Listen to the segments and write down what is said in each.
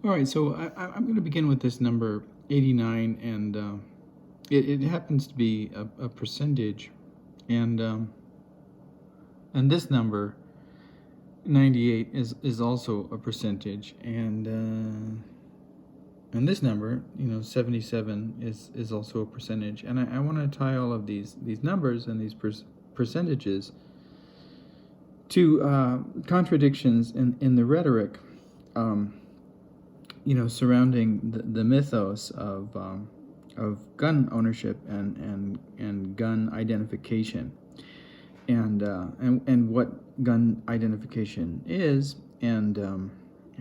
All right, so I'm going to begin with this number 89, and it happens to be a percentage, and this number 98 is also a percentage, and this number 77 is also a percentage, and I want to tie all of these numbers and these percentages to contradictions in the rhetoric. Surrounding the mythos of gun ownership and gun identification, and what gun identification is, and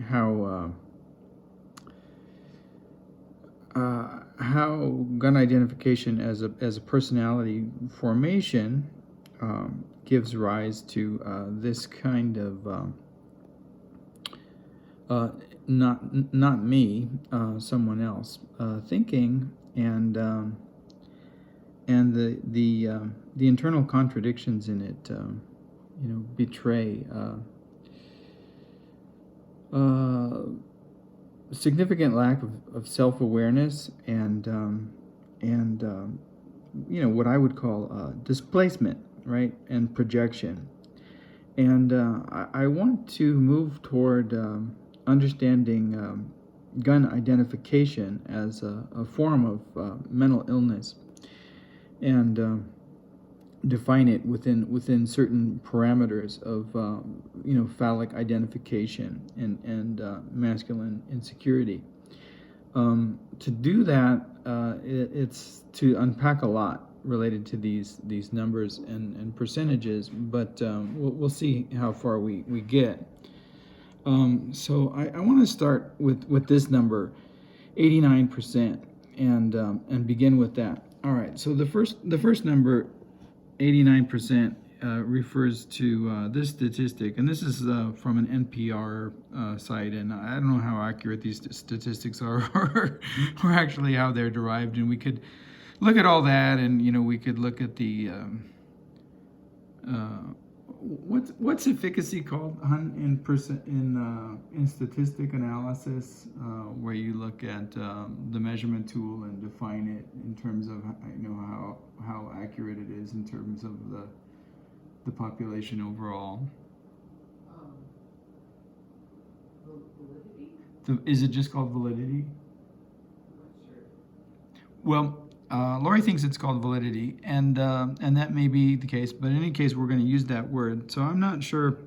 how gun identification as a personality formation gives rise to this kind of not me, someone else thinking, and the internal contradictions in it, betray significant lack of self-awareness and what I would call displacement, right, and projection. And I want to move toward understanding gun identification as a form of mental illness, and define it within certain parameters of phallic identification and masculine insecurity. To do that, it's to unpack a lot related to these numbers and percentages, but we'll see how far we get. So I want to start with this number, 89%, and begin with that. All right. So the first number, 89%, refers to this statistic, and this is from an NPR site, and I don't know how accurate these statistics are, or actually how they're derived, and we could look at all that, and we could look at the what's efficacy called in statistic analysis, where you look at the measurement tool and define it in terms of how accurate it is in terms of the population overall. Validity? Is it just called validity? I'm not sure. Well, Lori thinks it's called validity, and that may be the case, but in any case, we're going to use that word. So I'm not sure,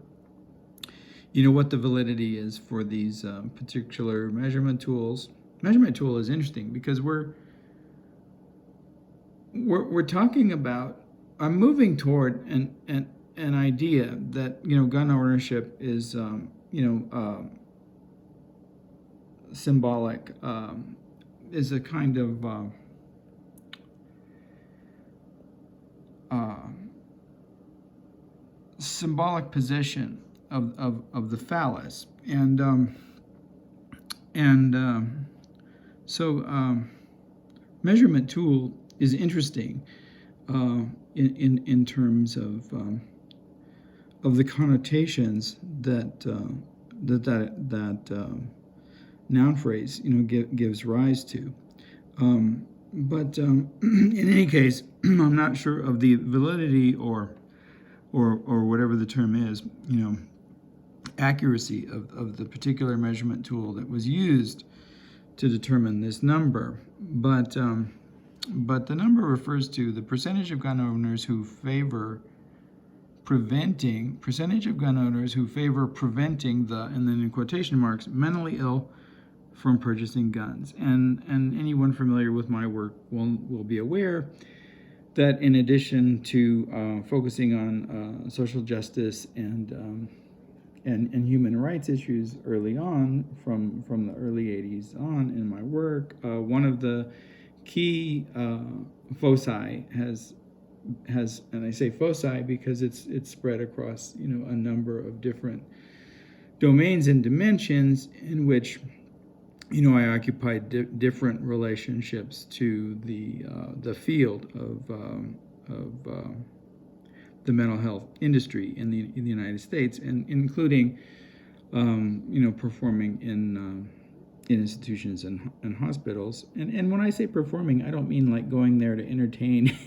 what the validity is for these particular measurement tools. Measurement tool is interesting because we're talking about. I'm moving toward an idea that gun ownership is symbolic, is a kind of symbolic position of the phallus, so measurement tool is interesting in terms of the connotations that noun phrase gives rise to. But in any case, I'm not sure of the validity or whatever the term is, accuracy of the particular measurement tool that was used to determine this number. But the number refers to the percentage of gun owners who favor preventing the, and then in quotation marks, mentally ill from purchasing guns. And anyone familiar with my work will be aware that in addition to focusing on social justice and human rights issues early on, from the early 80s on in my work, one of the key foci has, and I say foci because it's spread across a number of different domains and dimensions in which I occupied different relationships to the field of the mental health industry in the United States, and including performing in in institutions and hospitals. And when I say performing, I don't mean like going there to entertain.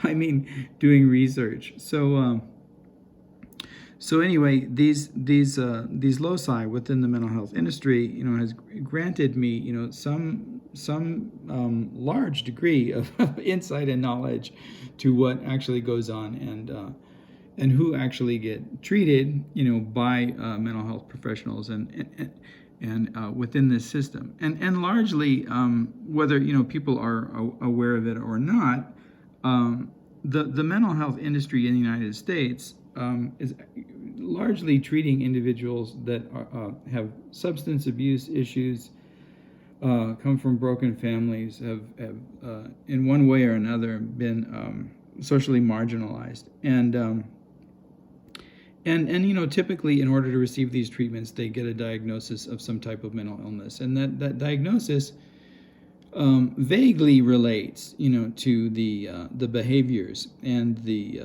I mean doing research. So anyway, these loci within the mental health industry, has granted me, some large degree of insight and knowledge to what actually goes on and who actually get treated, by mental health professionals and within this system, and largely, whether people are aware of it or not, the mental health industry in the United States is largely treating individuals that have substance abuse issues, come from broken families, have in one way or another been socially marginalized, and typically in order to receive these treatments, they get a diagnosis of some type of mental illness, and that diagnosis vaguely relates, to the behaviors and the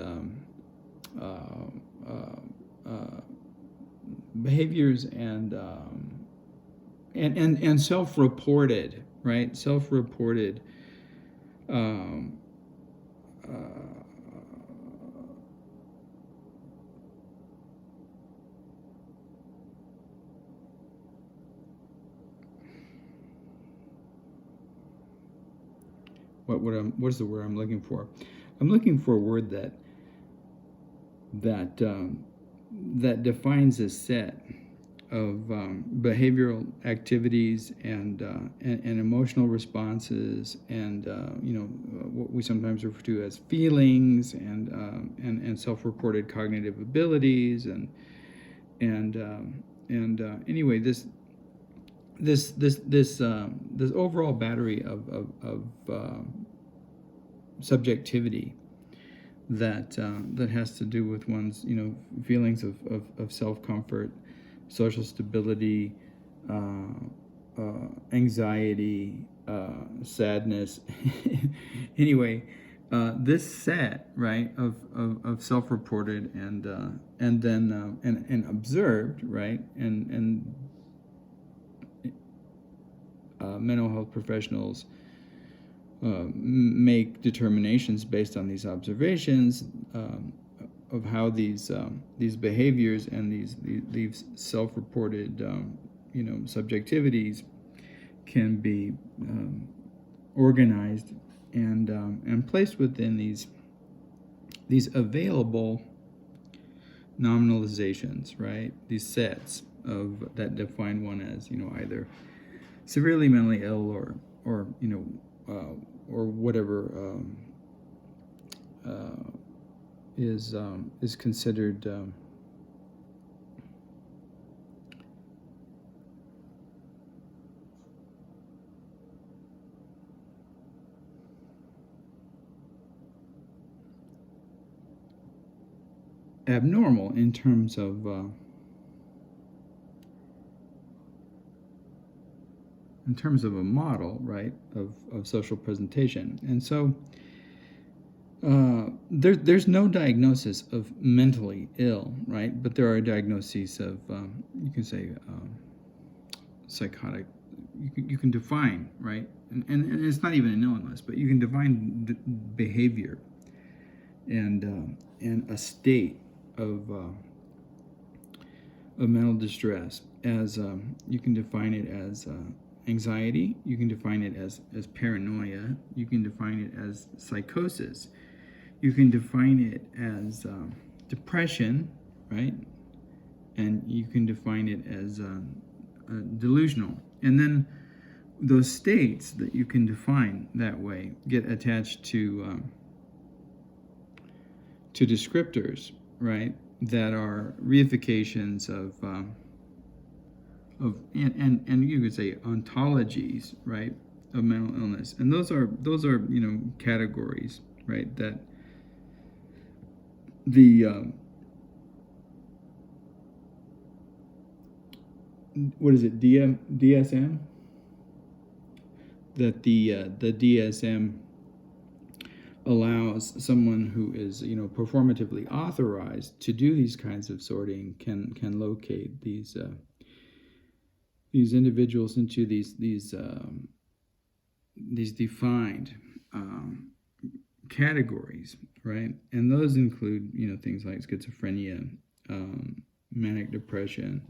behaviors and self-reported, right? Self-reported what's the word I'm looking for? I'm looking for a word that defines a set of behavioral activities and emotional responses, and what we sometimes refer to as feelings, and self-reported cognitive abilities, and anyway, this overall battery of subjectivity that has to do with one's feelings of self-comfort, social stability, anxiety, sadness. Anyway, this set, right, of self-reported and then observed, right, and mental health professionals make determinations based on these observations of how these behaviors and these self-reported subjectivities can be organized and placed within these available nominalizations, right? These sets that define one as either severely mentally ill or whatever is considered abnormal in terms of a model, right, of social presentation. And so there's no diagnosis of mentally ill, right, but there are diagnoses of you can say psychotic. You can define, right, and it's not even an illness, but you can define behavior and a state of mental distress as you can define it as anxiety, you can define it as paranoia, you can define it as psychosis, you can define it as depression, right, and you can define it as delusional. And then those states that you can define that way get attached to descriptors, right, that are reifications of and you could say ontologies, right, of mental illness. And those are categories, right, that the what is it, DSM, that the DSM allows someone who is performatively authorized to do these kinds of sorting can locate these individuals into these defined categories, right? And those include, things like schizophrenia, manic depression,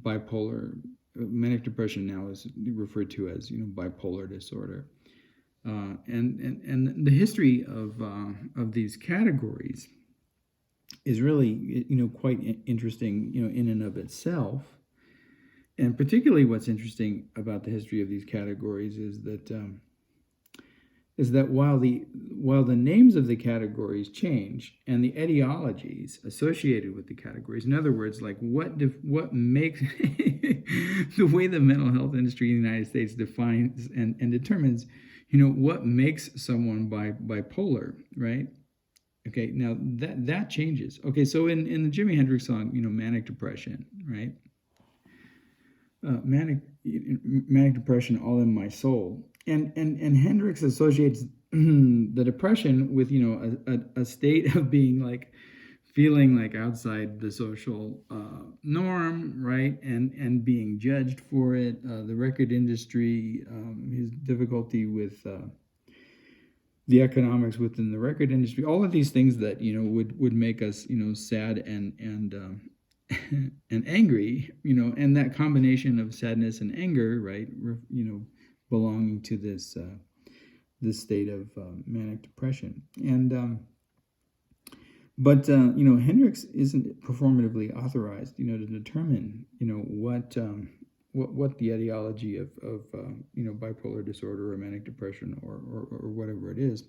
bipolar. Manic depression now is referred to as, bipolar disorder. And the history of these categories is really, quite interesting, in and of itself. And particularly, what's interesting about the history of these categories is that while the names of the categories change and the etiologies associated with the categories, in other words, like what makes the way the mental health industry in the United States defines and determines, what makes someone bipolar, right? Okay, now that changes. Okay, so in the Jimi Hendrix song, manic depression, right? Manic depression, all in my soul, and Hendrix associates the depression with a state of being like feeling like outside the social norm, right, and being judged for it. The record industry, his difficulty with the economics within the record industry, all of these things that would make us sad and and angry, and that combination of sadness and anger, right, belonging to this state of manic depression. And but Hendrix isn't performatively authorized, to determine what the etiology of bipolar disorder or manic depression or whatever it is,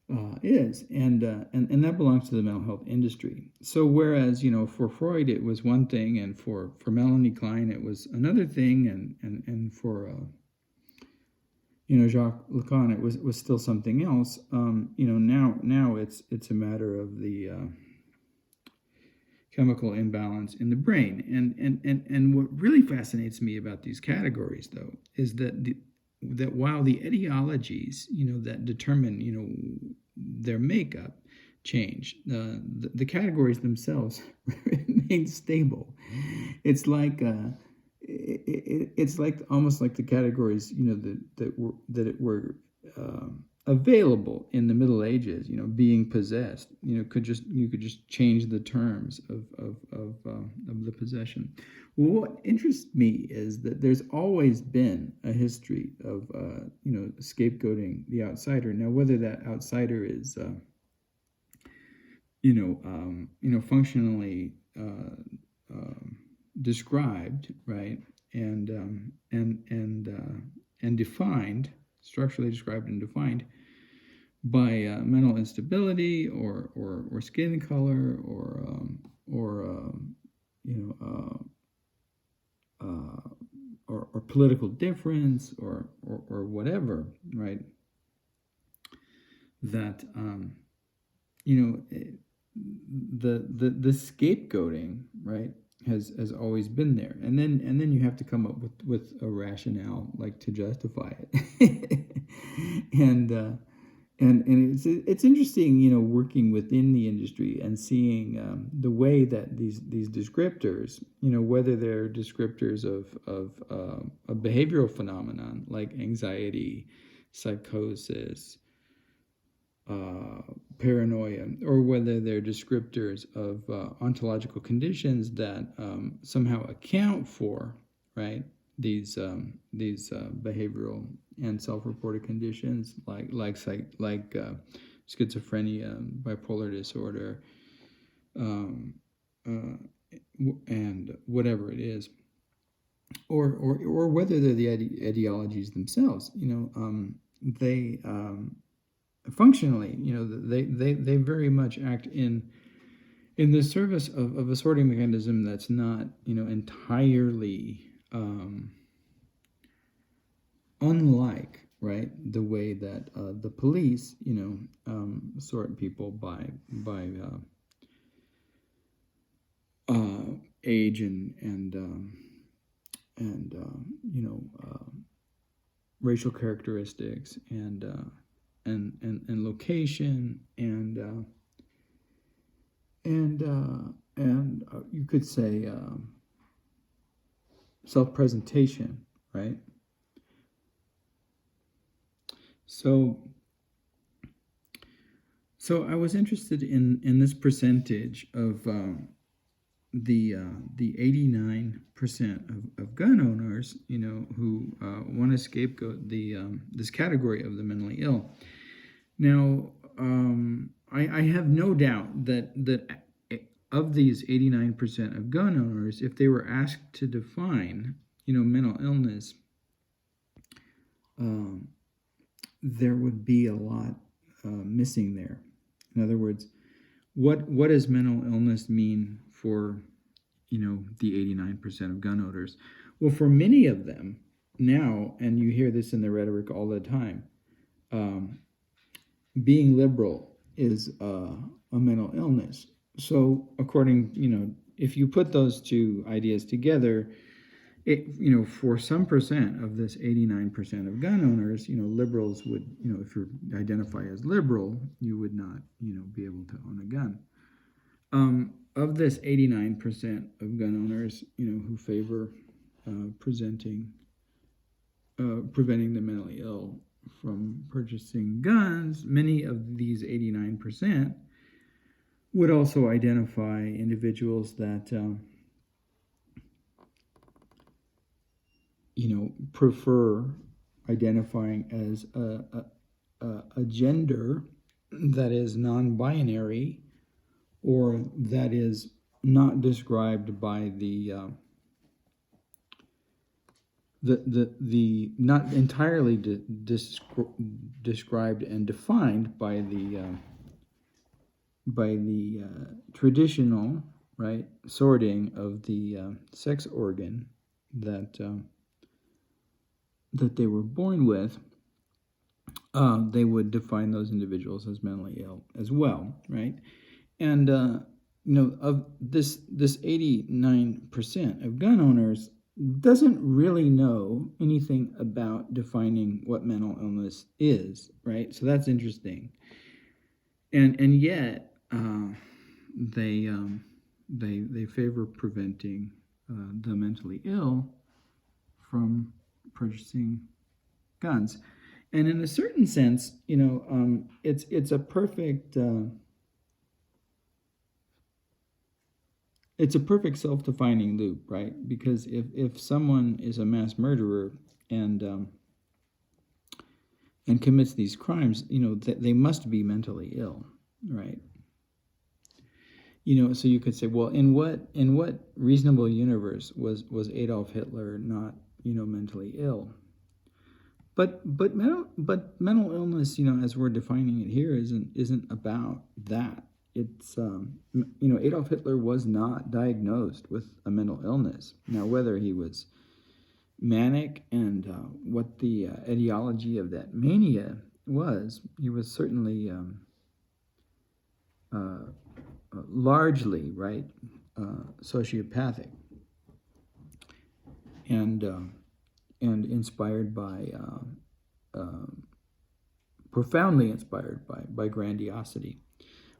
and that belongs to the mental health industry. So whereas for Freud it was one thing, and for Melanie Klein it was another thing, and for Jacques Lacan it was still something else. Now it's a matter of the chemical imbalance in the brain, and what really fascinates me about these categories, though, is that while the etiologies, that determine, their makeup change, the categories themselves remain stable. It's like it's like almost like the categories, that were available in the Middle Ages, being possessed, you could just change the terms of the possession. Well, what interests me is that there's always been a history of scapegoating the outsider. Now, whether that outsider is functionally described, right, and defined, structurally described and defined by mental instability or skin color or political difference or whatever, right? That the scapegoating, right, has always been there, and then you have to come up with a rationale, like, to justify it. and it's interesting, working within the industry and seeing the way that these descriptors, whether they're descriptors of a behavioral phenomenon like anxiety, psychosis, paranoia, or whether they're descriptors of ontological conditions that somehow account for, right, these behavioral and self-reported conditions like schizophrenia, bipolar disorder, and whatever it is, or whether they're the etiologies themselves. They functionally, they very much act in the service of a sorting mechanism that's not, entirely unlike, right, the way that the police, sort people by age and racial characteristics and location and you could say self-presentation, right? So I was interested in this percentage of the 89% of gun owners, who want to scapegoat this category of the mentally ill. Now, I have no doubt that of these 89% of gun owners, if they were asked to define, mental illness, there would be a lot missing there. In other words, what does mental illness mean for, the 89% of gun owners? Well, for many of them now, and you hear this in the rhetoric all the time, being liberal is a mental illness. So according, if you put those two ideas together, for some percent of this 89% of gun owners, liberals would, if you identify as liberal, you would not, be able to own a gun. Of this 89% of gun owners, who favor preventing the mentally ill from purchasing guns, many of these 89% would also identify individuals that prefer identifying as a gender that is non-binary, or that is not described by the not entirely described and defined by the traditional, right, sorting of the sex organ that they were born with. They would define those individuals as mentally ill as well, right? And of this 89% of gun owners doesn't really know anything about defining what mental illness is, right? So that's interesting. And yet they favor preventing the mentally ill from purchasing guns. And in a certain sense, it's a perfect self-defining loop, right? Because if someone is a mass murderer and commits these crimes, they must be mentally ill, right? So you could say, well, in what reasonable universe was Adolf Hitler not, mentally ill? But mental illness, as we're defining it here, isn't about that. It's Adolf Hitler was not diagnosed with a mental illness. Now, whether he was manic and what the etiology of that mania was, he was certainly largely, right, sociopathic and inspired by profoundly inspired by grandiosity.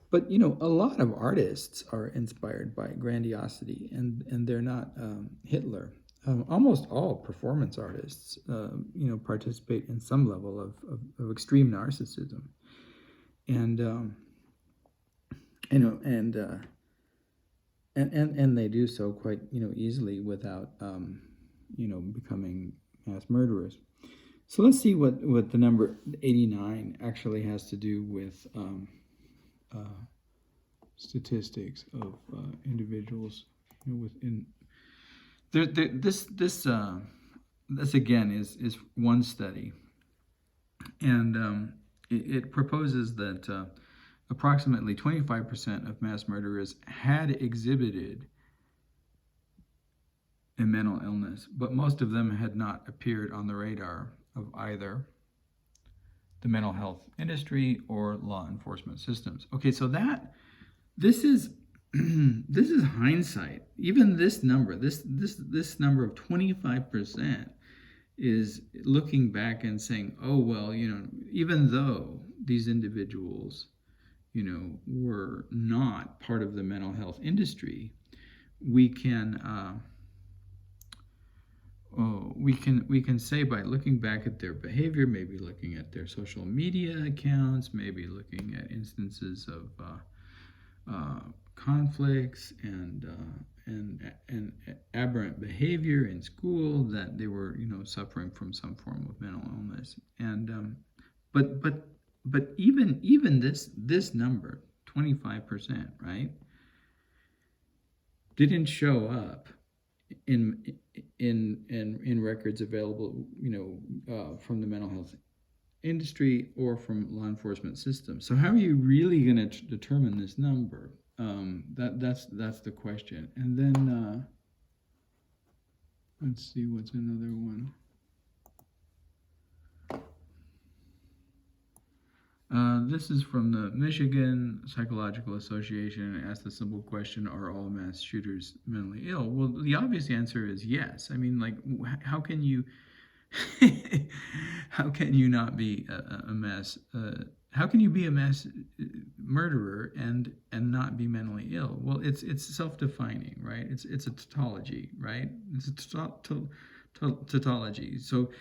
But a lot of artists are inspired by grandiosity, and they're not Hitler. Almost all performance artists, participate in some level of extreme narcissism, and they do so quite easily without becoming mass murderers. So let's see what the number 89 actually has to do with statistics of individuals within. This again is one study, and it proposes that approximately 25% of mass murderers had exhibited a mental illness, but most of them had not appeared on the radar of either the mental health industry or law enforcement systems. Okay, so this is this is hindsight. Even this number, this number of 25% is looking back and saying, oh well, even though these individuals, were not part of the mental health industry, we can we can say by looking back at their behavior, maybe looking at their social media accounts, maybe looking at instances of conflicts and aberrant behavior in school, that they were suffering from some form of mental illness. And but even this number, 25%, right, didn't show up in records available, from the mental health industry or from law enforcement systems. So how are you really going to determine this number? That's the question. And then let's see, what's another one? This is from the Michigan Psychological Association, and asked the simple question: are all mass shooters mentally ill? Well, the obvious answer is yes. I mean, like, how can you how can you not be a mass? How can you be a mass murderer and not be mentally ill? Well, it's self-defining, right? It's a tautology, right? It's a tautology. So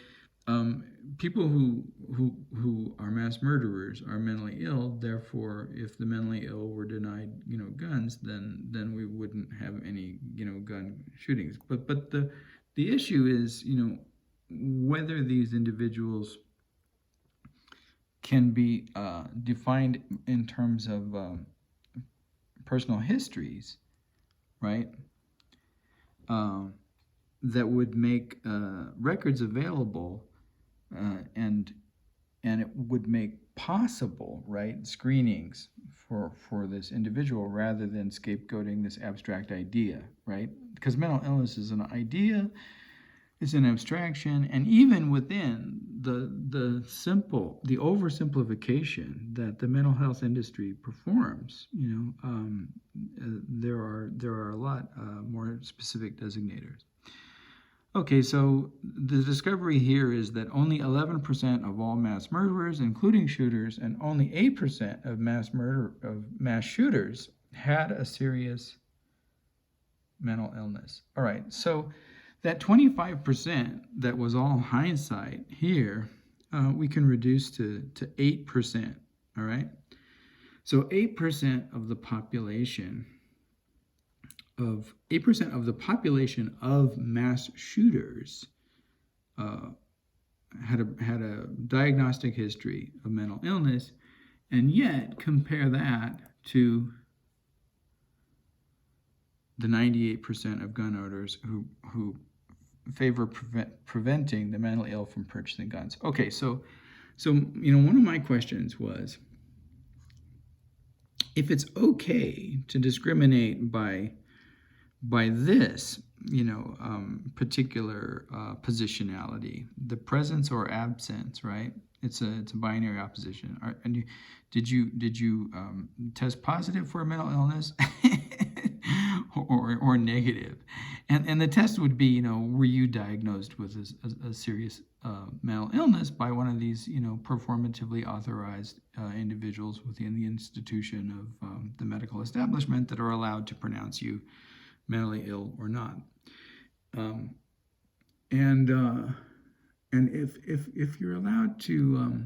people who are mass murderers are mentally ill. Therefore, if the mentally ill were denied, guns, then we wouldn't have any, gun shootings. But the issue is, whether these individuals can be defined in terms of personal histories, right? That would make records available, and it would make possible, right, screenings for this individual, rather than scapegoating this abstract idea, right? Because mental illness is an idea, it's an abstraction, and even within the oversimplification that the mental health industry performs, there are a lot more specific designators. Okay, so the discovery here is that only 11% of all mass murderers, including shooters, and only 8% of mass shooters had a serious mental illness. All right, so that 25% that was all hindsight here, we can reduce to 8%. All right, so 8% of the population of mass shooters had a diagnostic history of mental illness, and yet compare that to the 98% of gun owners who favor preventing the mentally ill from purchasing guns. Okay, so one of my questions was, if it's okay to discriminate by this, particular positionality, the presence or absence, right? It's a binary opposition. Did you test positive for a mental illness, or negative? And the test would be, were you diagnosed with a serious mental illness by one of these, performatively authorized individuals within the institution of the medical establishment that are allowed to pronounce you mentally ill or not. And if you're allowed to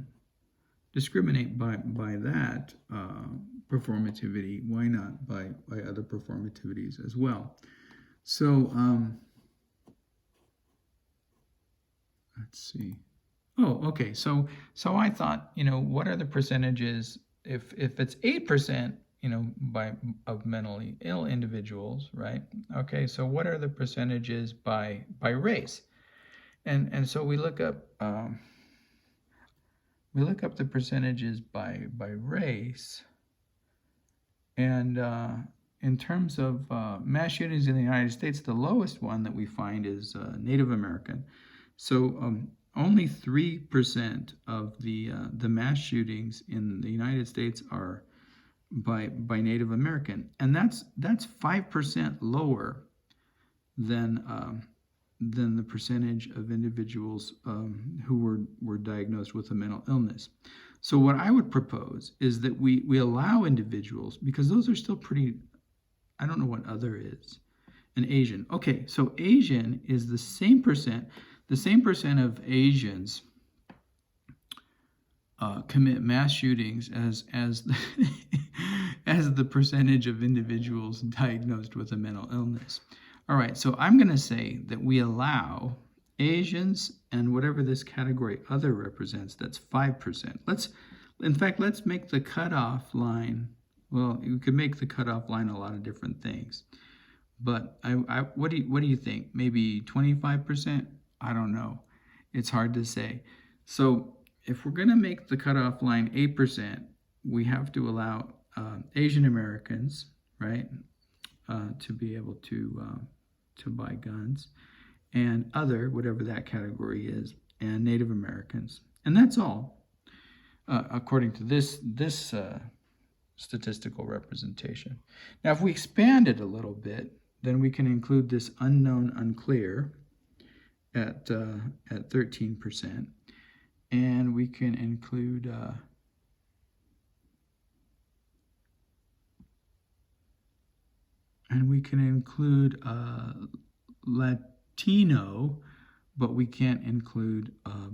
discriminate by that performativity, why not by other performativities as well? So let's see. Oh, okay. So I thought, what are the percentages if it's 8%? Of mentally ill individuals, right? Okay, so what are the percentages by race? And so we look up the percentages by race, and in terms of mass shootings in the United States, the lowest one that we find is Native American. So only 3% of the mass shootings in the United States are by Native American, and that's 5% lower than the percentage of individuals who were diagnosed with a mental illness. So what I would propose is that we allow individuals, because those are still pretty, I don't know what other is, and Asian. Okay, so Asian is the same percent of Asians commit mass shootings as as the percentage of individuals diagnosed with a mental illness. All right, so I'm going to say that we allow Asians and whatever this category other represents, that's 5%. Let's make the cutoff line. Well, you could make the cutoff line a lot of different things, but what do you think? Maybe 25%? I don't know. It's hard to say. So if we're going to make the cutoff line 8%, we have to allow Asian Americans, right, to be able to buy guns, and other, whatever that category is, and Native Americans, and that's all, according to this statistical representation. Now, if we expand it a little bit, then we can include this unknown, unclear at 13%. And we can include Latino, but we can't include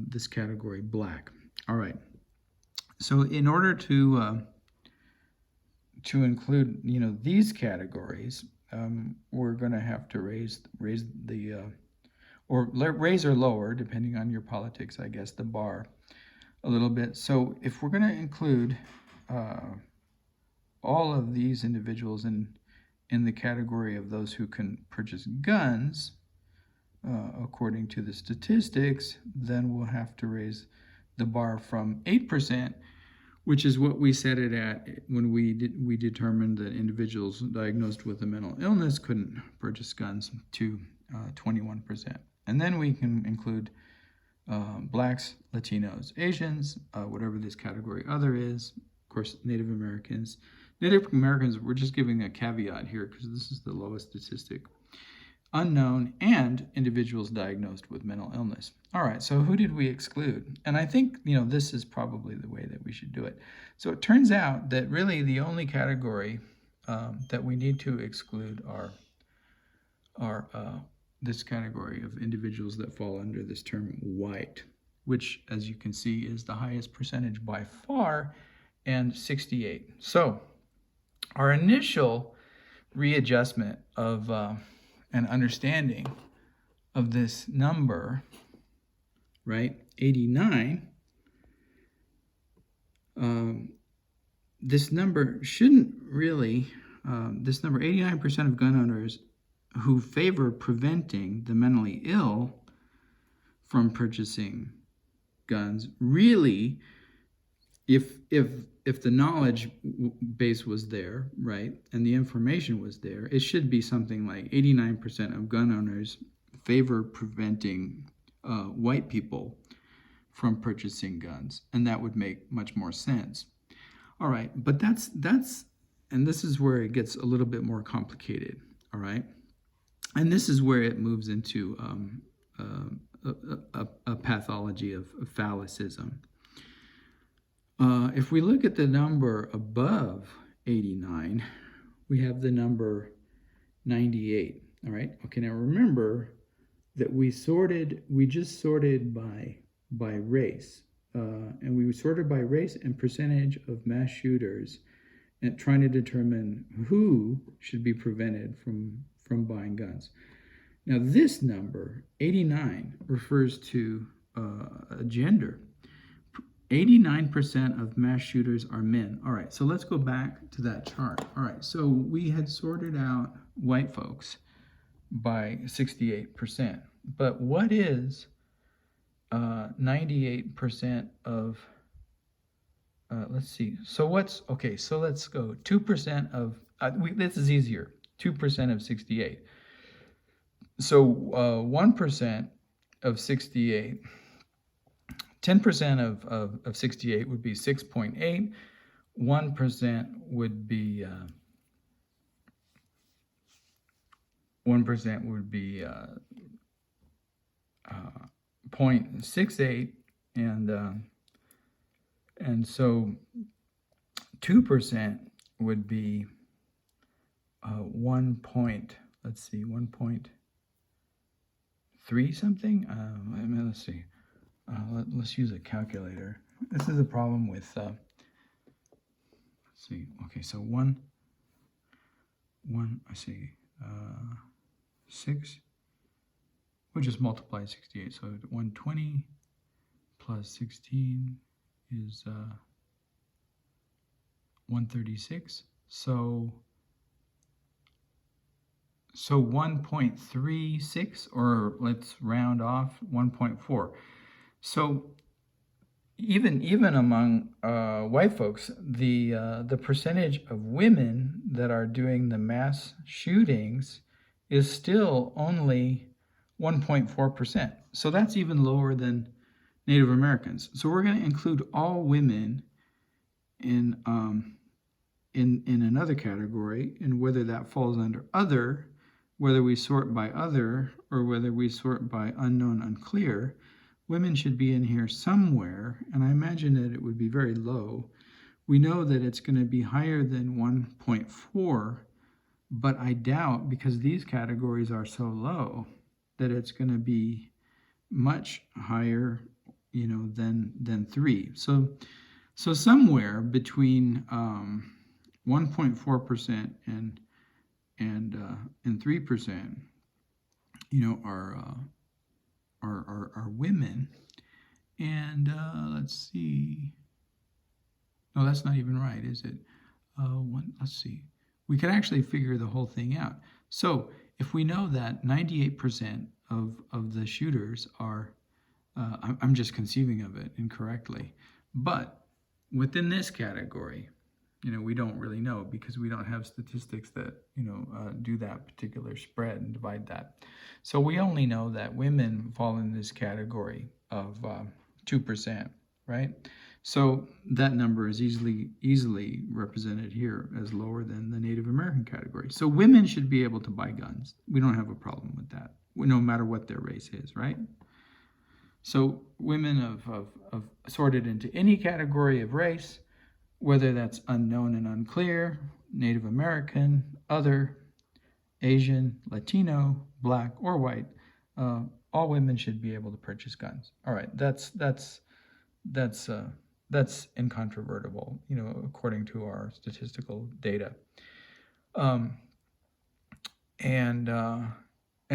this category, Black. All right. So in order to include these categories, we're going to have to raise the or raise or lower, depending on your politics, I guess, the bar a little bit. So if we're going to include all of these individuals in the category of those who can purchase guns, according to the statistics, then we'll have to raise the bar from 8%, which is what we set it at when we determined that individuals diagnosed with a mental illness couldn't purchase guns, to 21%. And then we can include Blacks, Latinos, Asians, whatever this category other is, of course, Native Americans. Native Americans, we're just giving a caveat here because this is the lowest statistic. Unknown, and individuals diagnosed with mental illness. All right, so who did we exclude? And I think, this is probably the way that we should do it. So it turns out that really the only category that we need to exclude are this category of individuals that fall under this term white, which, as you can see, is the highest percentage by far, and 68. So our initial readjustment of an understanding of this number, right, 89, this number shouldn't really, this number, 89% of gun owners who favor preventing the mentally ill from purchasing guns, really, if the knowledge base was there, right, and the information was there, it should be something like 89% of gun owners favor preventing white people from purchasing guns, and that would make much more sense. All right, but that's and this is where it gets a little bit more complicated. All right, and this is where it moves into a pathology of phallicism. If we look at the number above 89, we have the number 98. All right. Okay. Now remember that we just sorted by race, and we sorted by race and percentage of mass shooters, and trying to determine who should be prevented from buying guns. Now this number 89 refers to a gender. 89% of mass shooters are men. All right, so let's go back to that chart. All right, so we had sorted out white folks by 68%. But what is 98% of, let's see. So let's go 2% of, this is easier, 2% of 68. So 1% of 68, 10% of 68 would be 6.8. 1% would be 0.68, and so 2% would be 1. let's see, 1.3 something. Let's see. Let's use a calculator. This is a problem with. Let's see. Okay, so one. I see. 6. We'll just multiply 68. So 120 plus 16 is 136. So 1.36, or let's round off 1.4. So even among white folks, the percentage of women that are doing the mass shootings is still only 1.4%. So that's even lower than Native Americans. So we're going to include all women in another category, and whether that falls under other, whether we sort by other, or whether we sort by unknown, unclear, women should be in here somewhere, and I imagine that it would be very low. We know that it's going to be higher than 1.4, but I doubt, because these categories are so low, that it's going to be much higher, than 3. So somewhere between 1.4% and 3%, are women. And let's see. No, that's not even right, is it? Let's see. We could actually figure the whole thing out. So if we know that 98% of the shooters are, I'm just conceiving of it incorrectly, but within this category, we don't really know, because we don't have statistics that, do that particular spread and divide that. So we only know that women fall in this category of 2%, right? So that number is easily represented here as lower than the Native American category. So women should be able to buy guns. We don't have a problem with that, no matter what their race is, right? So women of sorted into any category of race, whether that's unknown and unclear, Native American, other, Asian, Latino, Black, or white, all women should be able to purchase guns. All right, that's incontrovertible, according to our statistical data. And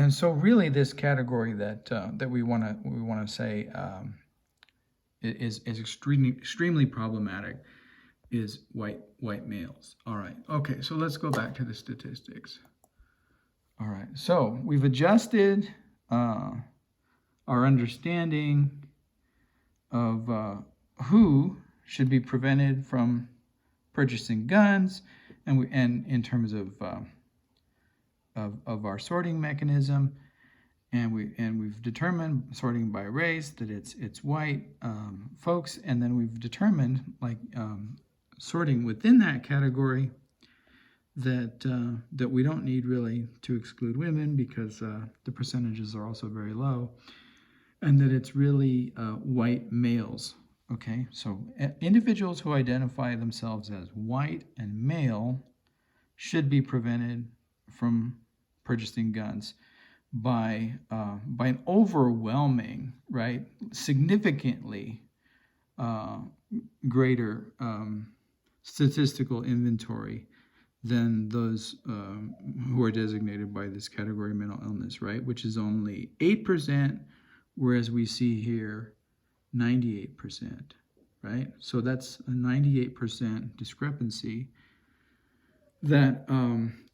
so really, this category that we want to say is extremely problematic is white males. All right. Okay. So let's go back to the statistics. All right. So we've adjusted our understanding of who should be prevented from purchasing guns, and in terms of our sorting mechanism, and we've determined, sorting by race, that it's white folks, and then we've determined, sorting within that category, that we don't need really to exclude women, because the percentages are also very low, and that it's really white males. Okay, so individuals who identify themselves as white and male should be prevented from purchasing guns by an overwhelming, right, significantly greater statistical inventory than those who are designated by this category of mental illness, right, which is only 8%, whereas we see here 98%, right? So that's a 98% discrepancy that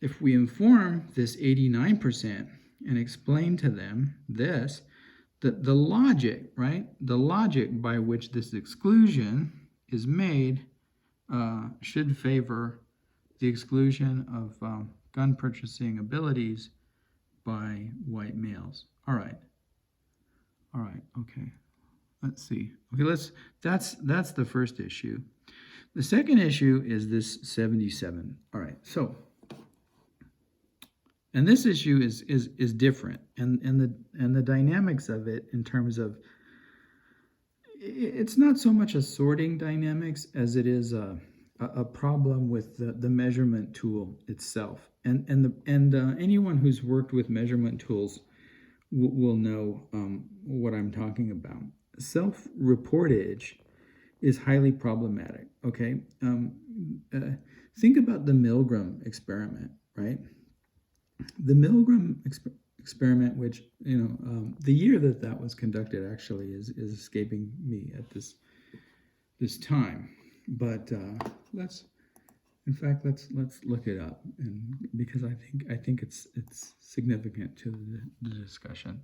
if we inform this 89% and explain to them this, that the logic, right, the logic by which this exclusion is made should favor the exclusion of gun purchasing abilities by white males. All right, okay. Let's see. Okay, that's the first issue. The second issue is this 77. All right, so, and this issue is different, and the dynamics of it, in terms of, it's not so much a sorting dynamics as it is a problem with the measurement tool itself. and anyone who's worked with measurement tools will know what I'm talking about. Self-reportage is highly problematic. Okay, think about the Milgram experiment, right? The Milgram experiment, which the year that was conducted actually is escaping me at this time, but let's look it up, and because I think it's significant to the discussion.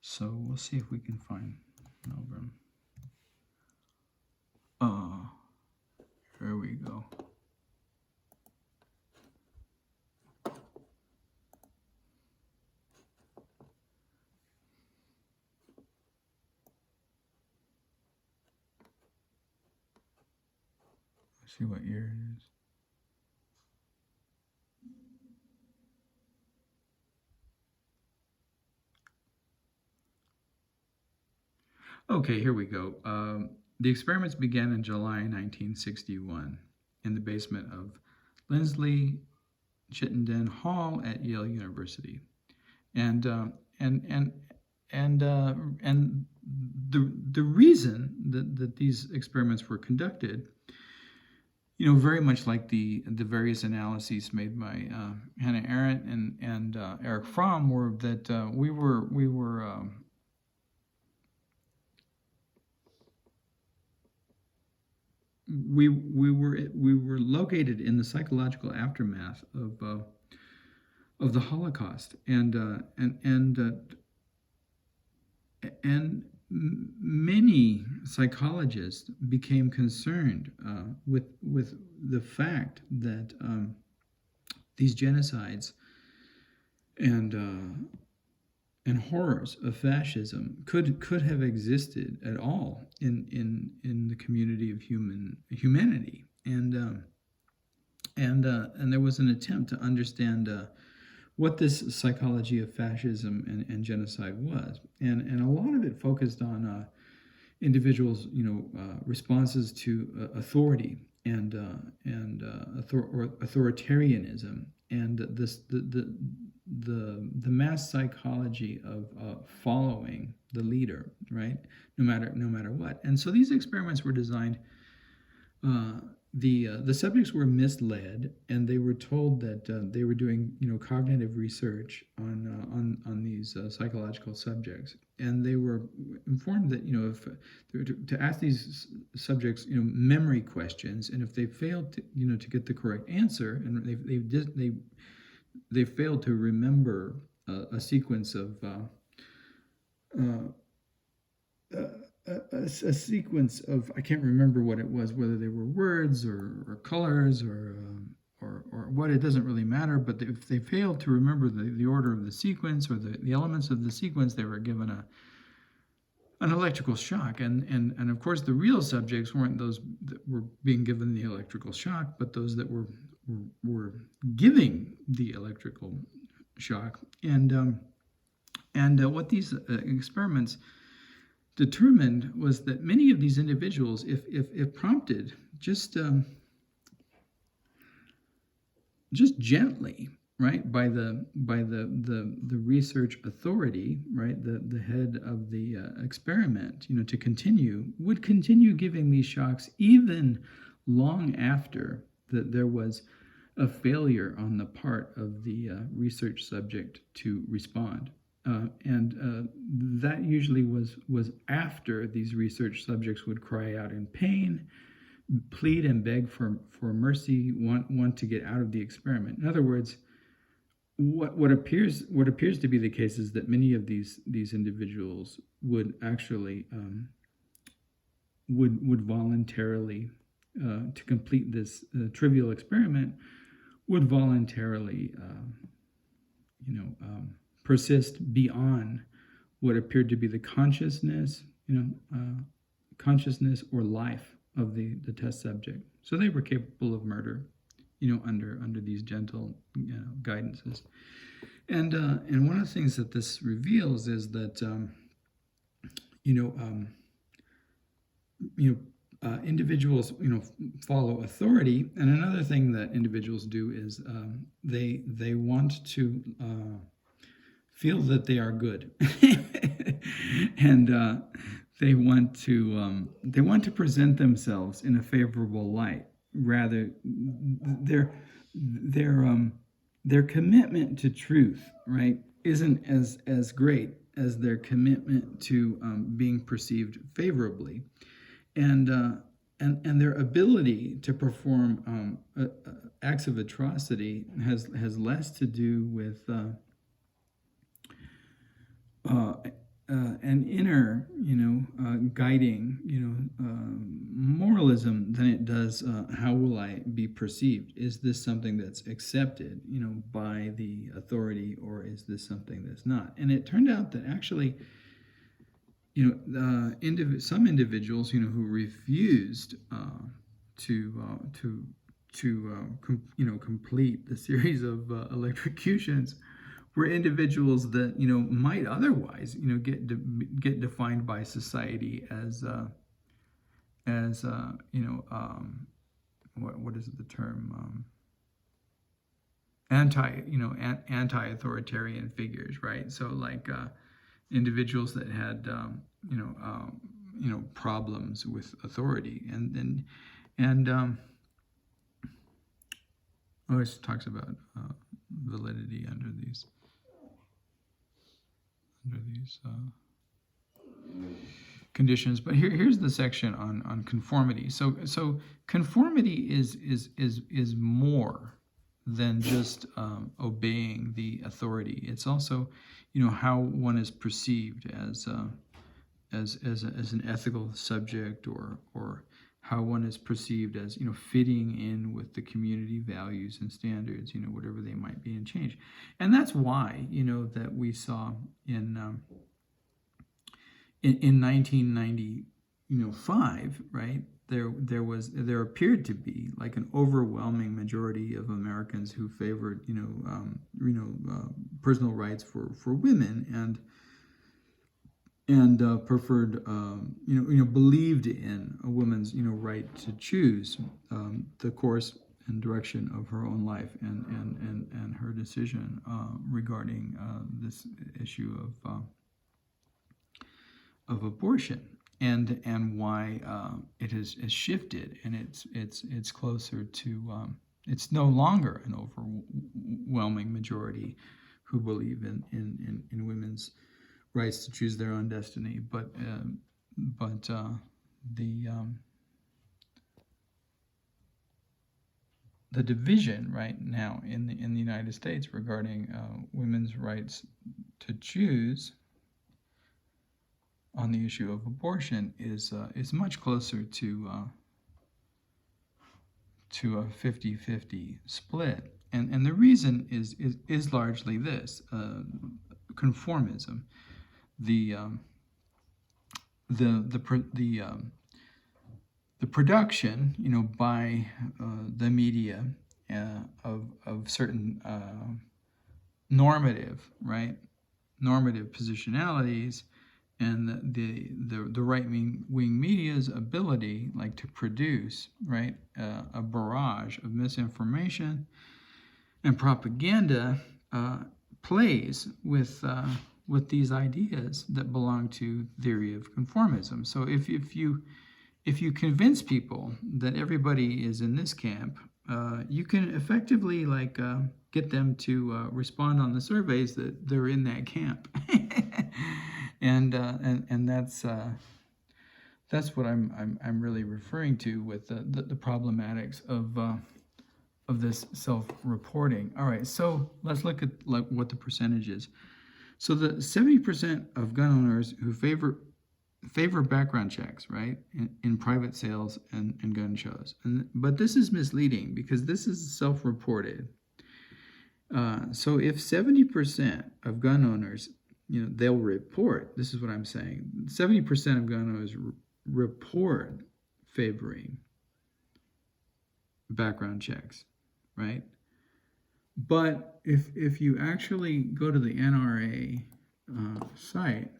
So we'll see if we can find Milgram. Here we go. Let's see what year it is. Okay, here we go. The experiments began in July 1961 in the basement of Lindsley Chittenden Hall at Yale University, and the reason that these experiments were conducted, very much like the various analyses made by Hannah Arendt and Erich Fromm, were that we were located in the psychological aftermath of the Holocaust, and many psychologists became concerned with the fact that these genocides and horrors of fascism could have existed at all in the community of humanity, and there was an attempt to understand what this psychology of fascism and genocide was, and a lot of it focused on individuals' responses to authority and authoritarianism, and the mass psychology of following the leader, right? No matter what. And so these experiments were designed. The subjects were misled, and they were told that they were doing cognitive research on these psychological subjects, and they were informed that if they were to ask these subjects memory questions, and if they failed to get the correct answer, and they failed to remember a sequence of a sequence of, I can't remember what it was, whether they were words or colors or what, it doesn't really matter, but if they failed to remember the order of the sequence or the elements of the sequence, they were given an electrical shock, and of course the real subjects weren't those that were being given the electrical shock, but those that were giving the electrical shock, and what these experiments determined was that many of these individuals, if prompted, just gently, right, by the research authority, right, the head of the experiment, would continue giving these shocks even long after that there was a failure on the part of the research subject to respond. And that usually was after these research subjects would cry out in pain, plead and beg for mercy, want to get out of the experiment. In other words, what appears to be the case is that many of these individuals would actually would voluntarily, to complete this trivial experiment, would voluntarily persist beyond what appeared to be the consciousness or life of the test subject. So they were capable of murder, under these gentle guidances. And one of the things that this reveals is that individuals, follow authority, and another thing that individuals do is they want to feel that they are good, and they want to present themselves in a favorable light. Rather, their commitment to truth, right, isn't as great as their commitment to being perceived favorably. And their ability to perform acts of atrocity has less to do with an inner, guiding, moralism than it does how will I be perceived? Is this something that's accepted, by the authority, or is this something that's not? And it turned out that actually, some individuals, who refused to complete the series of electrocutions were individuals that might otherwise get defined by society as what is the term, anti-authoritarian figures, right? So like individuals that had problems with authority, and always talks about validity under these conditions. But here's the section on conformity. So conformity is more than just obeying the authority. It's also how one is perceived as an ethical subject, or how one is perceived as fitting in with the community values and standards, whatever they might be, and change. And that's why that we saw in 1995, right, there appeared to be like an overwhelming majority of Americans who favored personal rights for women, and preferred, believed in a woman's, right to choose the course and direction of her own life, and her decision regarding this issue of abortion, and why it has shifted, and it's closer to it's no longer an overwhelming majority who believe in women's rights to choose their own destiny, but the division right now in the United States regarding women's rights to choose on the issue of abortion is much closer to a 50-50 split, and the reason is largely this: conformism. The production, by the media of certain normative positionalities, and the right-wing media's ability, like, to produce a barrage of misinformation and propaganda, plays with these ideas that belong to theory of conformism. So if you convince people that everybody is in this camp, you can effectively get them to respond on the surveys that they're in that camp, and that's what I'm really referring to with the problematics of this self-reporting. All right, so let's look at what the percentage is. So the 70% of gun owners who favor background checks, right, in private sales and gun shows. But this is misleading because this is self-reported. So if 70% of gun owners, they'll report, this is what I'm saying, 70% of gun owners report favoring background checks, right? But if you actually go to the NRA site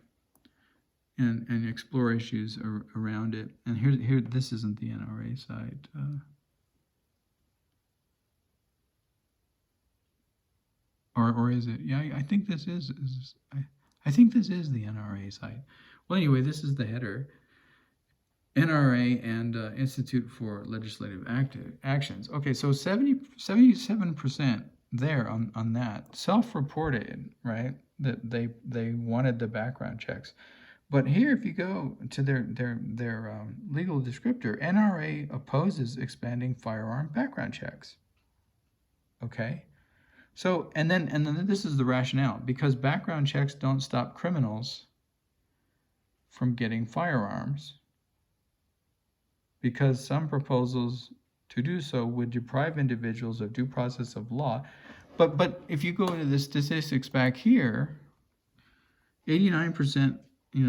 and explore issues around it. And here, this isn't the NRA site. Or is it? Yeah, I think this is I think this is the NRA site. Well, anyway, this is the header. NRA and Institute for Legislative Actions. Okay, so 77% there on that self-reported, right? That they wanted the background checks. But here, if you go to their legal descriptor, NRA opposes expanding firearm background checks. Okay. So, and then this is the rationale, because background checks don't stop criminals from getting firearms, because some proposals to do so would deprive individuals of due process of law. But if you go to the statistics back here, 89%,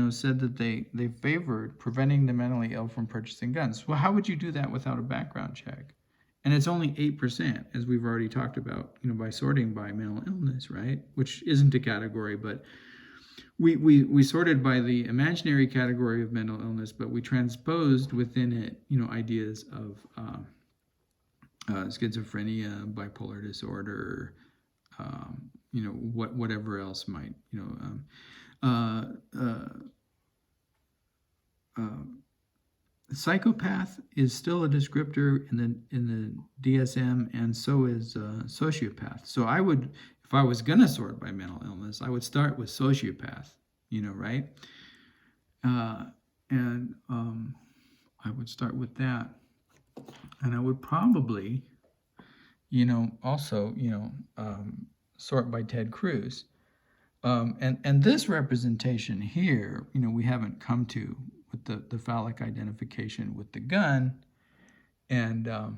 said that they favored preventing the mentally ill from purchasing guns. Well, how would you do that without a background check? And it's only 8%, as we've already talked about, by sorting by mental illness, right? Which isn't a category, but we sorted by the imaginary category of mental illness, but we transposed within it, ideas of schizophrenia, bipolar disorder, whatever else might, psychopath is still a descriptor in the DSM, and so is sociopath. So I would, if I was gonna sort by mental illness, I would start with sociopath, right? And I would start with that, and I would probably, also, sort by Ted Cruz. And this representation here, we haven't come to with the phallic identification with the gun, and the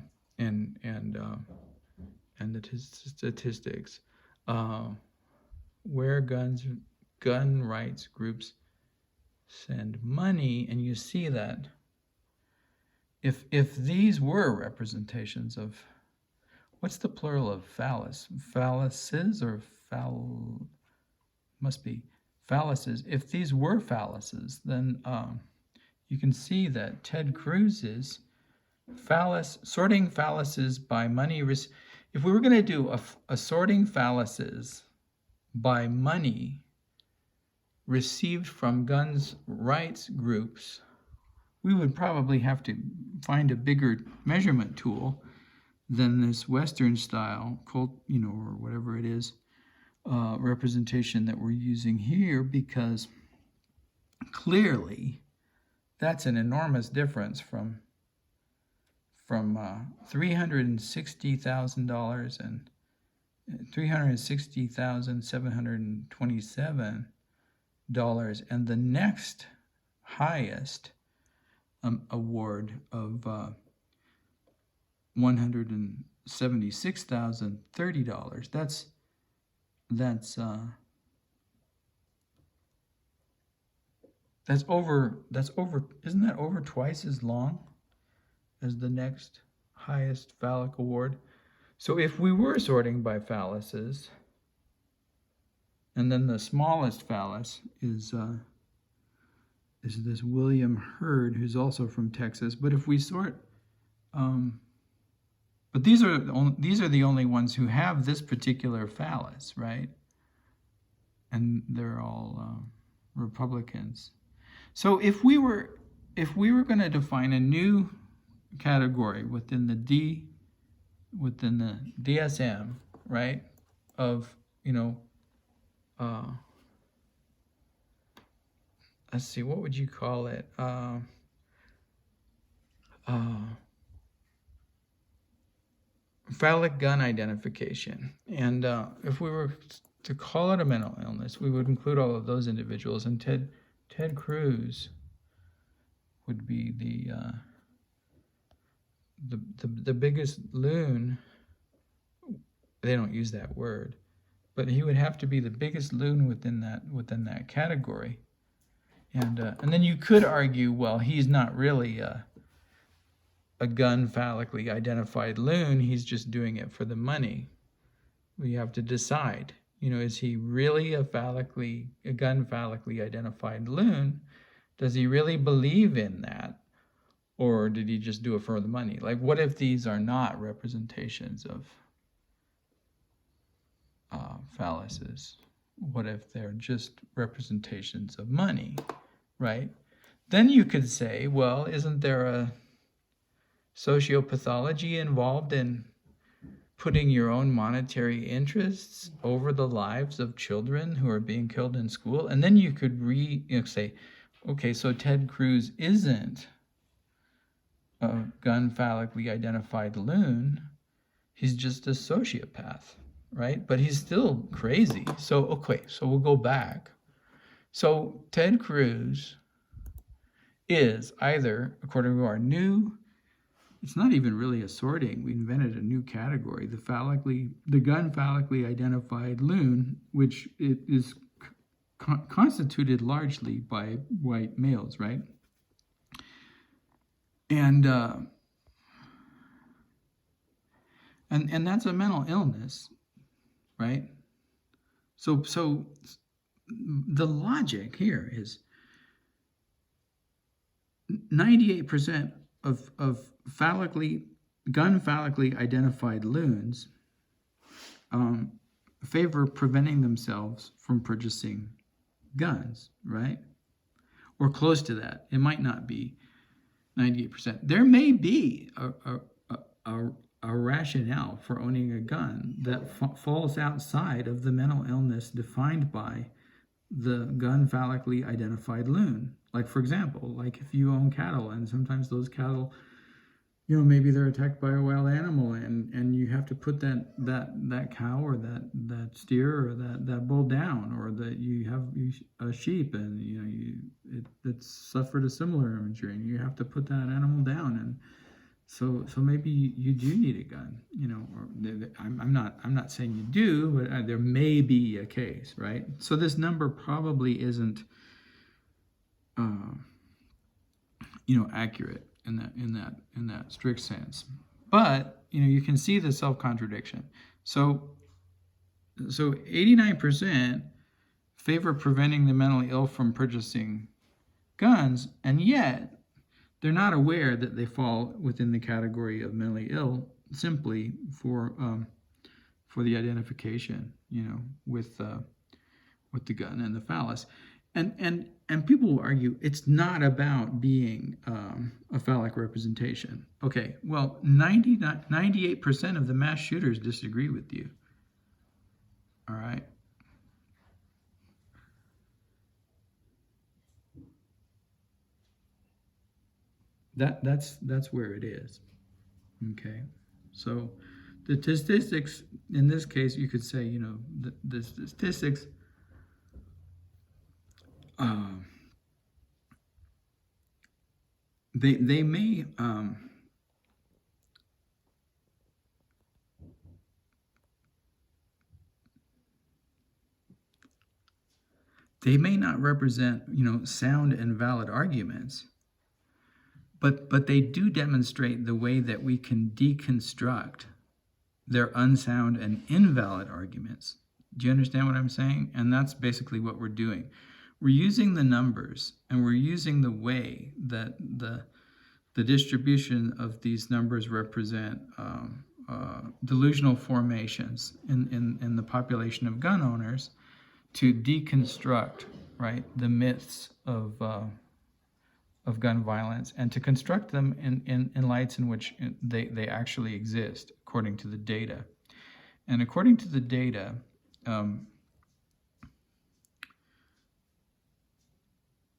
statistics, where gun rights groups send money, and you see that if these were representations of, what's the plural of phallus? Phalluses or must be phalluses. If these were phalluses, then you can see that Ted Cruz's sorting phalluses by money. If we were going to do a sorting phalluses by money received from guns rights groups, we would probably have to find a bigger measurement tool than this Western style cult, or whatever it is, representation that we're using here, because clearly that's an enormous difference from $360,000 and $360,727, and the next highest award of $176,030. That's over, isn't that over twice as long as the next highest phallic award? So if we were sorting by phalluses, and then the smallest phallus is this William Hurd, who's also from Texas. But if we sort, but these are the only ones who have this particular phallus, right? And they're all Republicans. So if we were going to define a new category within the DSM, right, of let's see, what would you call it? Phallic gun identification. And if we were to call it a mental illness, we would include all of those individuals. And Ted Cruz would be the biggest loon. They don't use that word, but he would have to be the biggest loon within that category. And then you could argue, well, he's not really a gun phallically identified loon. He's just doing it for the money. We have to decide, is he really a gun phallically identified loon? Does he really believe in that? Or did he just do it for the money? Like, what if these are not representations of phalluses? What if they're just representations of money, right? Then you could say, well, isn't there a sociopathology involved in putting your own monetary interests over the lives of children who are being killed in school? And then you could say, okay, so Ted Cruz isn't a gun phallically identified loon. He's just a sociopath, right? But he's still crazy. So, okay, so we'll go back. So Ted Cruz is either, according to our new, it's not even really a sorting, we invented a new category, the gun phallically identified loon, which it is constituted largely by white males, right? And that's a mental illness, right? So the logic here is 98% of gun phallically identified loons favor preventing themselves from purchasing guns, right? Or close to that. It might not be 98%. There may be a rationale for owning a gun that falls outside of the mental illness defined by the gun phallically identified loon. Like, for example, like if you own cattle and sometimes those cattle, maybe they're attacked by a wild animal and you have to put that cow or that steer or that bull down, or that you have a sheep and it's suffered a similar injury and you have to put that animal down, and so maybe you do need a gun, or I'm not saying you do, but there may be a case, right? So this number probably isn't accurate in that strict sense, but you can see the self-contradiction. So 89% favor preventing the mentally ill from purchasing guns, and yet they're not aware that they fall within the category of mentally ill simply for the identification, with the gun and the phallus. And people will argue it's not about being a phallic representation. Okay, well, 98% of the mass shooters disagree with you. All right. That's where it is. Okay, so the statistics in this case, you could say, the statistics they may they may not represent sound and valid arguments, but they do demonstrate the way that we can deconstruct their unsound and invalid arguments. Do you understand what I'm saying? And that's basically what we're doing. We're using the numbers, and we're using the way that the distribution of these numbers represent delusional formations in the population of gun owners to deconstruct, right, the myths of gun violence, and to construct them in lights in which they actually exist, according to the data. And according to the data,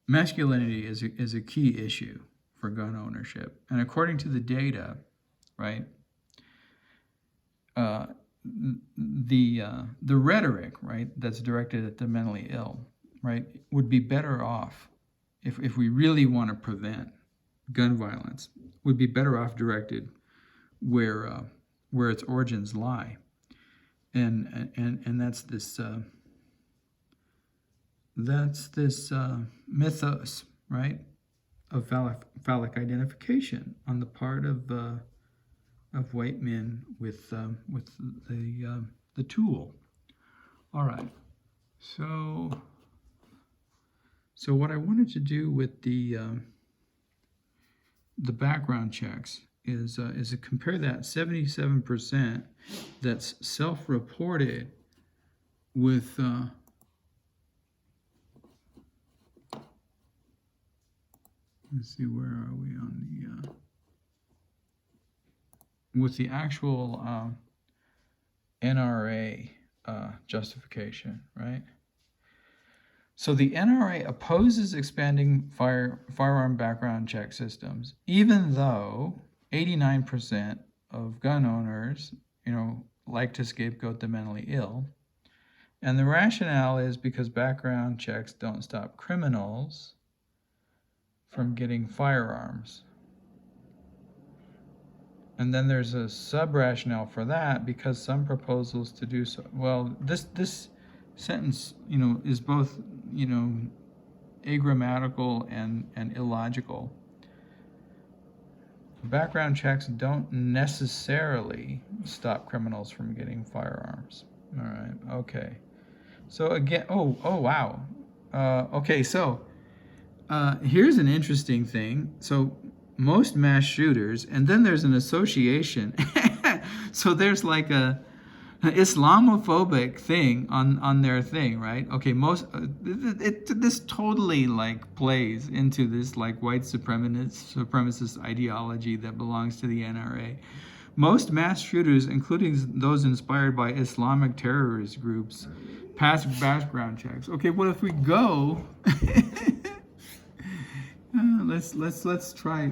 masculinity is a key issue for gun ownership. And according to the data, right, the rhetoric, right, that's directed at the mentally ill, right, would be better off, if we really want to prevent gun violence, would be better off directed where its origins lie, and that's this mythos, right, of phallic identification on the part of white men with the tool. All right, so So what I wanted to do with the background checks is to compare that 77% that's self-reported with let's see, where are we on the with the actual NRA justification, right? So the NRA opposes expanding firearm background check systems, even though 89% of gun owners, like to scapegoat the mentally ill. And the rationale is because background checks don't stop criminals from getting firearms. And then there's a sub-rationale for that because some proposals to do so. Well, this sentence, is both, agrammatical and illogical. Background checks don't necessarily stop criminals from getting firearms. All right, okay. So again, oh wow. Okay, so here's an interesting thing. So most mass shooters, and then there's an association. So there's like an Islamophobic thing on their thing, right? Okay, this totally like plays into this like white supremacist ideology that belongs to the NRA. Most mass shooters, including those inspired by Islamic terrorist groups, pass background checks. Okay, well if we go let's try.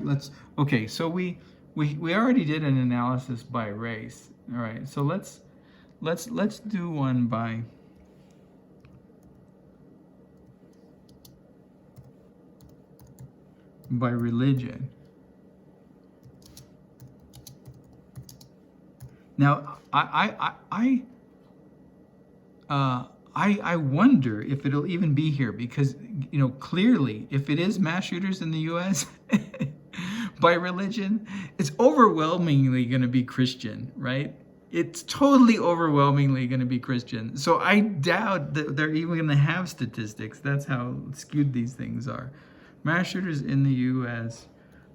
Okay, so we already did an analysis by race. All right, so let's do one by religion. Now I wonder if it'll even be here because, clearly, if it is mass shooters in the U.S. by religion, it's overwhelmingly going to be Christian, right? It's totally overwhelmingly going to be Christian. So I doubt that they're even going to have statistics. That's how skewed these things are. Mass shooters in the U.S.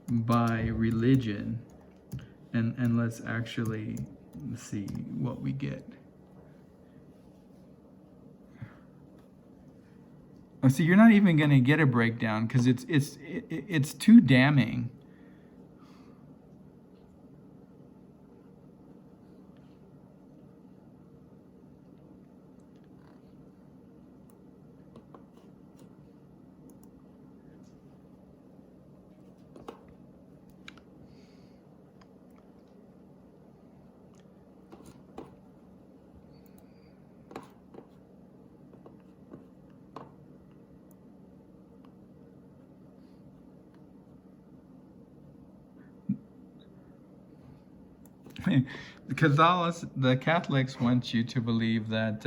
by religion. And let's actually see what we get. Oh, so you're not even going to get a breakdown because it's too damning. The Catholics want you to believe that,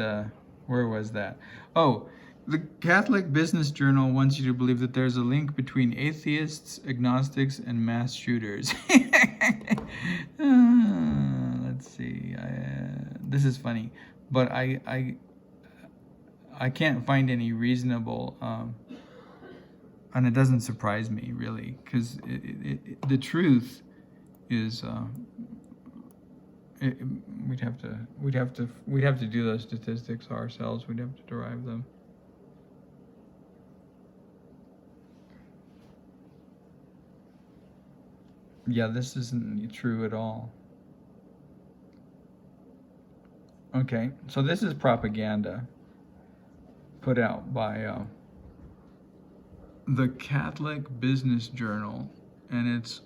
where was that? Oh, the Catholic Business Journal wants you to believe that there's a link between atheists, agnostics, and mass shooters. Let's see. This is funny, but I can't find any reasonable, and it doesn't surprise me really, because the truth is. We'd have to do those statistics ourselves. We'd have to derive them. Yeah, this isn't true at all. Okay, so this is propaganda put out by the Catholic Business Journal, and it's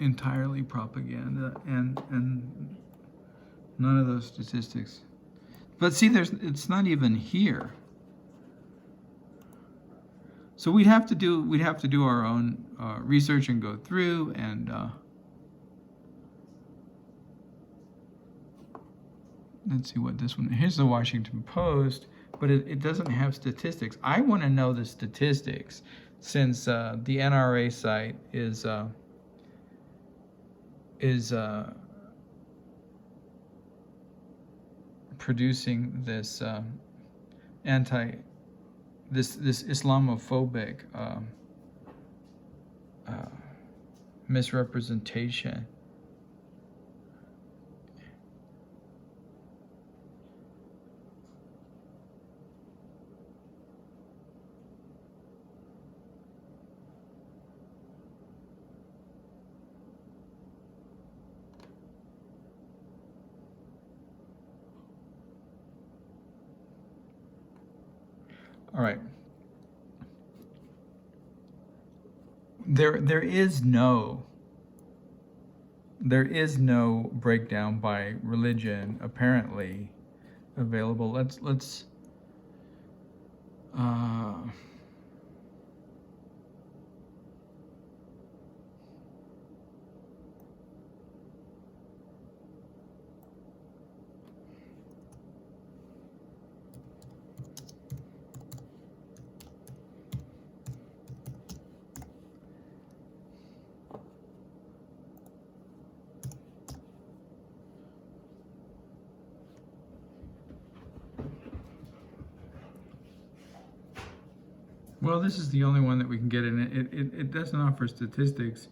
entirely propaganda and none of those statistics. But see, it's not even here. So we'd have to do our own research and go through and let's see what this one. Here's the Washington Post, but it doesn't have statistics. I want to know the statistics since the NRA site is producing this this Islamophobic misrepresentation. All right. There is no breakdown by religion apparently available. Let's well, this is the only one that we can get in it. It doesn't offer statistics.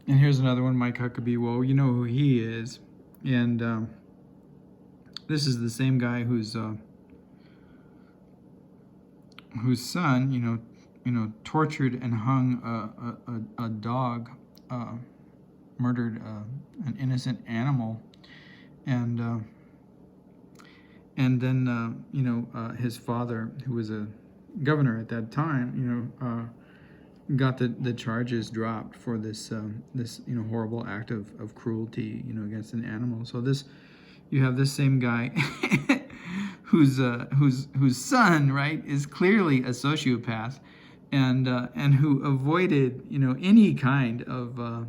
And here's another one, Mike Huckabee. Well, you know who he is, and this is the same guy whose son, tortured and hung a dog, murdered an innocent animal, and then his father, who was a governor at that time, got the charges dropped for this horrible act of cruelty against an animal. So you have this same guy whose son, right, is clearly a sociopath, and who avoided any kind of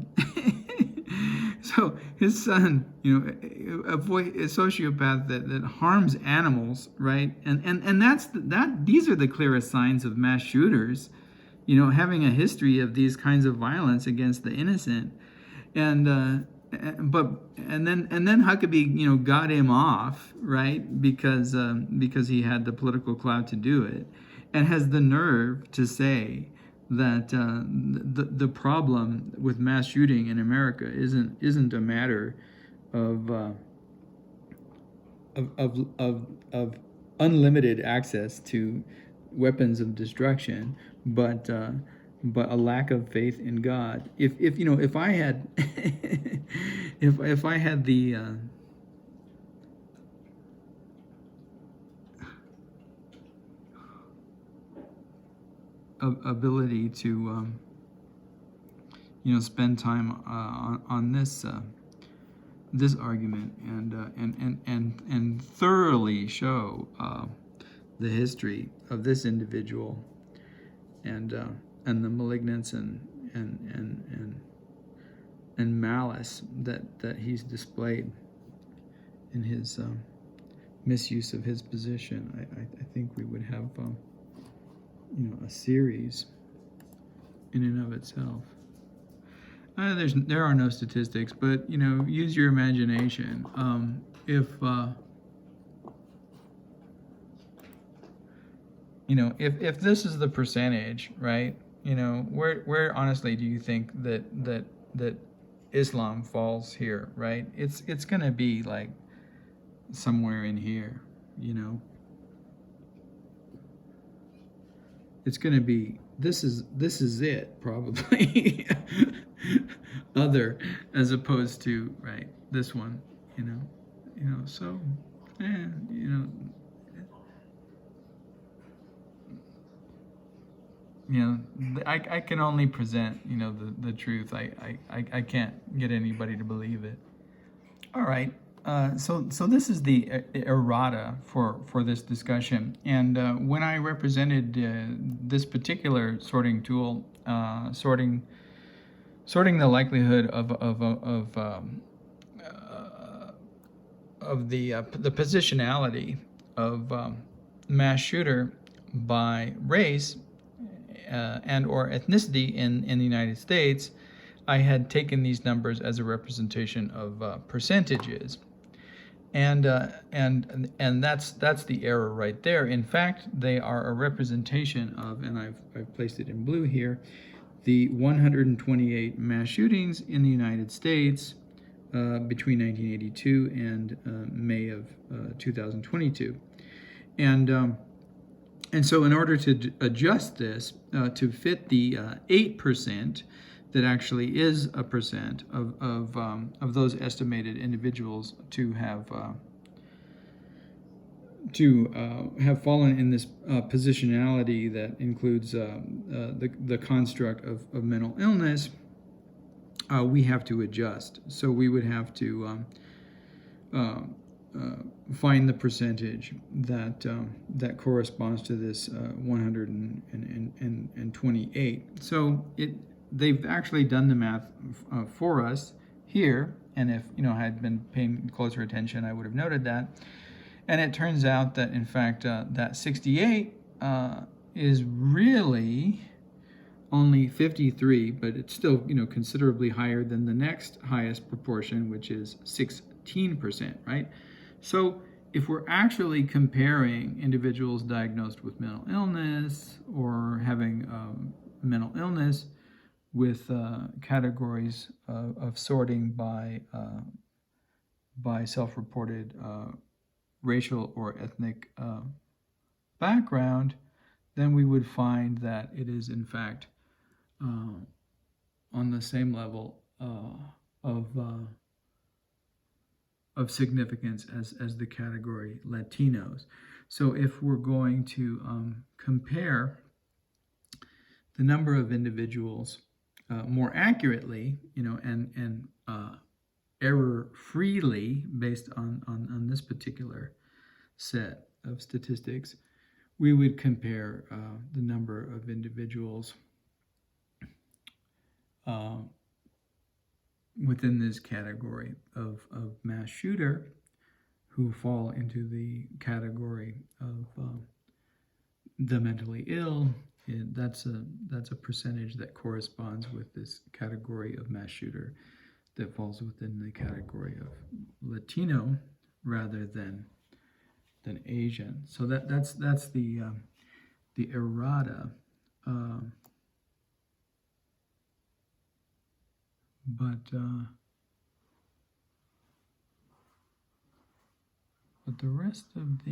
so his son avoid a sociopath that harms animals, right, and these are the clearest signs of mass shooters, having a history of these kinds of violence against the innocent, and then Huckabee got him off, right, because he had the political clout to do it, and has the nerve to say that the problem with mass shooting in America isn't a matter of unlimited access to weapons of destruction, but a lack of faith in God. If I had if I had the ability to spend time on this argument and thoroughly show the history of this individual and the malignance and malice that he's displayed in his misuse of his position, I think we would have a series in and of itself. There are no statistics, but use your imagination. If this is the percentage, right? Where honestly do you think that Islam falls here, right? It's gonna be like somewhere in here, It's gonna be this is it probably. Other, as opposed to, right, this one, so yeah, I can only present, the truth. I can't get anybody to believe it. All right. So this is the errata for this discussion. And when I represented this particular sorting tool, sorting the likelihood of the positionality of mass shooter by race and or ethnicity in the United States, I had taken these numbers as a representation of percentages, and that's the error right there. In fact, they are a representation of, and I've placed it in blue here, the 128 mass shootings in the United States between 1982 and May of 2022, and so in order to adjust this to fit the 8% that actually is a percent of those estimated individuals to have fallen in this positionality that includes the construct of mental illness, we have to adjust. So we would have to find the percentage that corresponds to this 128. So they've actually done the math for us here, and if I had been paying closer attention, I would have noted that. And it turns out that in fact that 68 is really only 53, but it's still considerably higher than the next highest proportion, which is 16%, right? So if we're actually comparing individuals diagnosed with mental illness or having mental illness with categories of sorting by self-reported racial or ethnic background, then we would find that it is in fact on the same level of significance as the category Latinos. So if we're going to compare the number of individuals more accurately, and error freely based on this particular set of statistics, we would compare the number of individuals within this category of mass shooter who fall into the category of the mentally ill. That's a percentage that corresponds with this category of mass shooter that falls within the category of Latino rather than Asian. So that's the errata. But the rest of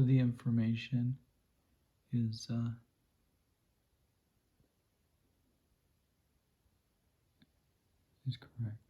the information is correct.